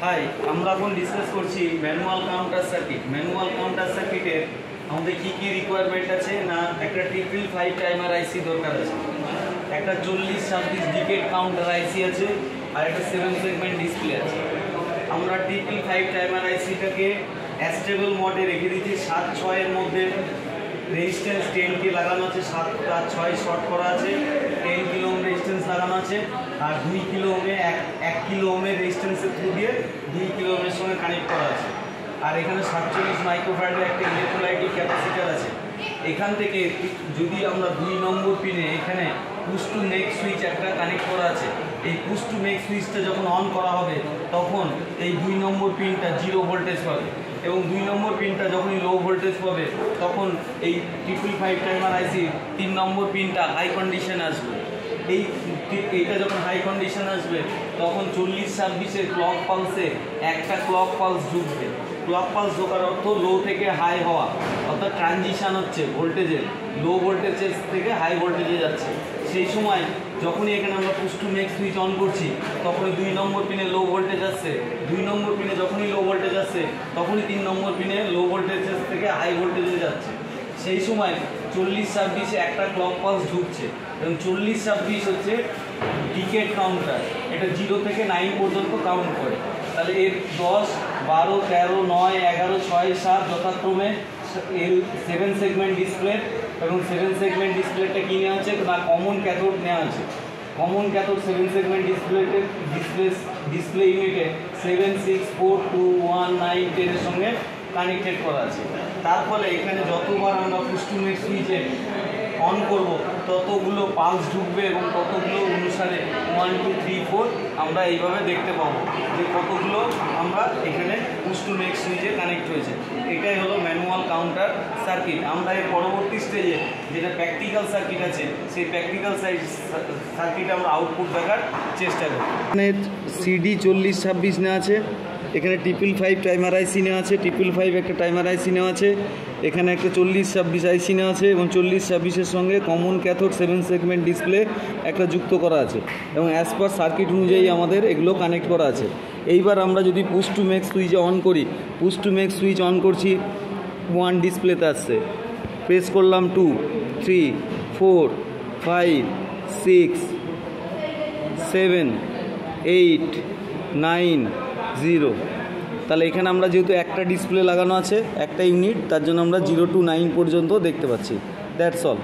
High, আমরা এখন discuss করছি manual counter circuit. Manual counter সার্কিটের আমাদের কী কী রিকোয়ারমেন্ট আছে না, একটা 555 টাইমার আইসি দরকার আছে, একটা 40-26 ডিকেট কাউন্টার আইসি আছে, আর একটা 7 সেগমেন্ট ডিসপ্লে আছে। আমরা 555 টাইমার আইসিটাকে অ্যাস্টেবল মোডে রেখে দিয়েছি। 7-6 এর মধ্যে রেজিস্ট্যান্স 10K লাগানো আছে, 7-6 শর্ট করা আছে, 10 কিলো ওম রেজিস্ট্যান্স লাগানো আছে, আর 2 কিলো ওমে 1 কিলো ওমের রেজিস্ট্যান্সের থ্রু দিয়ে 2 কিলো ওমের সঙ্গে কানেক্ট করা আছে। আর এখানে 47 মাইক্রোফ্যারাডের একটা ইলেকট্রোলাইটিক ক্যাপাসিটার আছে। এখান থেকে যদি আমরা 2 নম্বর পিনে এখানে পুশ টু মেক সুইচ একটা কানেক্ট করা আছে। এই পুশ টু মেক সুইচটা যখন অন করা হবে তখন এই 2 নম্বর পিনটা 0 ভোল্টেজ পাবে, এবং 2 নম্বর পিনটা যখনই লো ভোল্টেজ পাবে তখন এই 555 টাইমার আইসি 3 নম্বর পিনটা হাই কন্ডিশন আসবে। এইটা যখন হাই কন্ডিশন আসবে তখন 40-26-এর ক্লক পালসে একটা ক্লক পালস ঢুকবে। ক্লক পালস ঢোকার অর্থ লো থেকে হাই হওয়া, অর্থাৎ ট্রানজিশান হচ্ছে ভোল্টেজের, লো ভোল্টেজের থেকে হাই ভোল্টেজে যাচ্ছে। সেই সময় যখনই এখানে আমরা push to make switch on করছি তখনই 2 নম্বর পিনে লো ভোল্টেজ আসছে। 2 নম্বর পিনে যখনই লো ভোল্টেজ আসছে তখনই 3 নম্বর পিনে লো ভোল্টেজের থেকে হাই ভোল্টেজে যাচ্ছে। সেই সময় 40-26-এ একটা ক্লক পালস ঢুকছে, এবং 40-26 হচ্ছে ডিকেট কাউন্টার। এটা 0 থেকে 9 পর্যন্ত কাউন্ট করে। তাহলে এর 10, 12, 13, 9, 11, 6, 7 যথাক্রমে এর 7 সেগমেন্ট ডিসপ্লে, এবং 7 সেগমেন্ট ডিসপ্লেটা কী নেওয়া হচ্ছে না, কমন ক্যাথোড নেওয়া হচ্ছে। কমন ক্যাথোড 7 সেগমেন্ট ডিসপ্লে ইউনিটে 7, 6, 4, 2, 1, 9, 10 এর সঙ্গে কানেক্টেড করা আছে। তার ফলে এখানে যতবার আমরা পুশ টু মেক সুইচে অন করব ততগুলো পালস ঢুকবে, এবং ততগুলো অনুসারে 1, 2, 3, 4 আমরা এইভাবে দেখতে পাবো যে কতগুলো আমরা এখানে পুশ টু মেক সুইচে কানেক্ট হয়েছে। এটাই হলো ম্যানুয়াল কাউন্টার সার্কিট। আমরা এর পরবর্তী স্টেজে যেটা প্র্যাকটিক্যাল সার্কিট আছে সেই প্র্যাকটিক্যাল সার্কিটে আমরা আউটপুট দেখার চেষ্টা করি। এখানে CD 40-26 নেওয়া আছে, এখানে 555 টাইমার আইসি নেওয়া আছে, 555 একটা টাইমার আইসি নেওয়া আছে, এখানে একটা 40-26 আইসি নেওয়া আছে, এবং 40-26-এর সঙ্গে কমন ক্যাথোড 7 সেগমেন্ট ডিসপ্লে একটা যুক্ত করা আছে, এবং অ্যাজ পার সার্কিট অনুযায়ী আমাদের এগুলো কানেক্ট করা আছে। এইবার আমরা যদি পুশ টু মেক সুইচে অন করি, push to make switch on করছি, 1 ডিসপ্লেতে আসছে, প্রেস করলাম 2, 3, 4, 5, 6, 7, 8, 9, 0। তাহলে এখানে আমরা যেহেতু একটা ডিসপ্লে লাগানো আছে, একটা ইউনিট, তার জন্য আমরা 0 to 9 পর্যন্ত দেখতে পাচ্ছি। That's all.